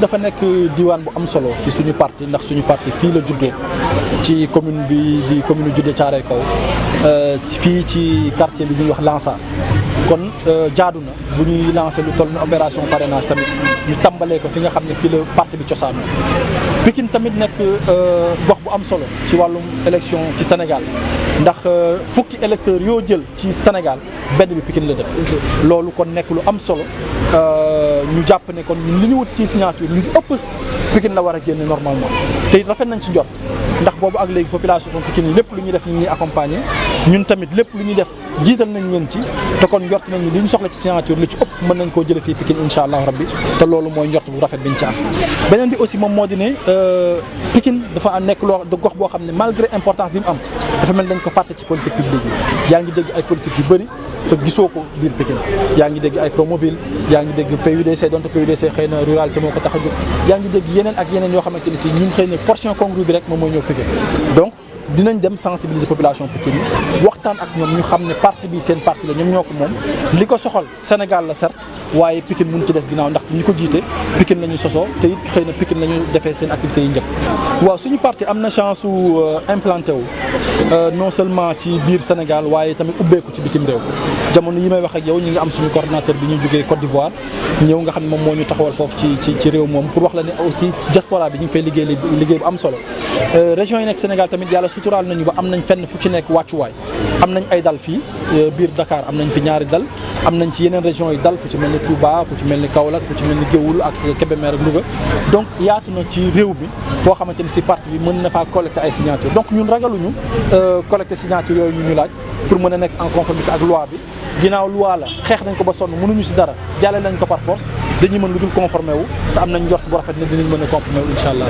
dafa nekk diwaan bu am solo ci suñu parti ndax suñu parti fii la juddoo ci commune bi di commune Djiddah Thiaroye Kaw fii ci quartier bi ñuy wax Lansar kon jaadu na bu ñuy lancé lu toll ni opération parrainage tamit ñu tàmbalee ko fi nga xam ne fii la parti bi cosaanu Pikine tamit nekk gox bu am solo ci wàllum élection ci Sénégal ndax fukki électeurs yoo jël ci Sénégal benn bi Pikine la dëkk loolu kon nekk lu am solo ñu jàpp ne kon li ñu wut ci signature ñu ëpp Pikine la war a génne normalement te it rafet nañ ci jot ndax boobu ak léegi population Pikine yi lépp lu ñuy def ñu ngi accompagner ñun tamit lépp lu ñuy def jiital nañ leen ci te kon njort nañ ni li ñu soxla ci signature li ci ëpp mën nañ koo jële fii Pikine incha allah rabbi te loolu mooy njort bu rafet biñ ci am beneen bi aussi moom moo di ne Pikine dafa nekk loo gox boo xam ne malgré importance bi mu am dafa mel dañ ko fàtte ci politique publique yi yaa ngi dégg ay politique yu bëri te gisoo ko biir Pikine yaa ngi dégg ay Promoville yaa ngi dégg PUDC donte PUDC xëy na ruralité moo ko tax a jóg yaa ngi dégg yeneen ak yeneen yoo xamante ni si ñun xëy na portion congrue bi rek moom mooy ñëw Pikine donc dinañ dem sensibiliser population Pikine yi waxtaan ak ñoom ñu xam ne parti bi seen parti la ñoom ñoo ko moom li ko soxal Sénégal la certes waaye Pikine mun ci des ginnaaw ndax ñi ko jiite Pikine la ñu sosoo te it xëy na Pikine la ñu defee seen activités yi njëkk waaw suñu parti am na chance su implanté wu non seulement ci biir Sénégal waaye tamit ubbeeku ci bitim réew jamono yi may wax ak yow ñi nga am suñu coordonnateur bi ñu jógee Côte d'Ivoire ñëw nga xam ne moom moo ñu taxawal foofu ci réew moom pour wax la ne aussi diaspora bi ñu ngi fay liggéey bu am solo région yi nekk Sénégal tamit yàlla suturaal nañu ba am nañ fenn fu ci nekk wàccuwaay am nañ ay dal fii biir Dakar am nañ fi ñaari dal am nañ ci yeneen région yi dal fu ci mel ni Touba fu ci mel ni Kaolack fu ci mel ni Géoul ak Kébémer ak Louga donc yaatu na ci réew mi foo xamante ni si parti bi mën na faa collecter ay signature donc ñun ragaluñu collecter signature yooyu ñu laaj pour mën a nekk en conformité ak loi bi ginnaaw loi la xeex nañ ko ba sonn mënuñu si dara jàlle nañ ko par force dañuy mën lu dul conformé wu te am nañ njort bu rafet ne dinañ mën a conformé wu incha allah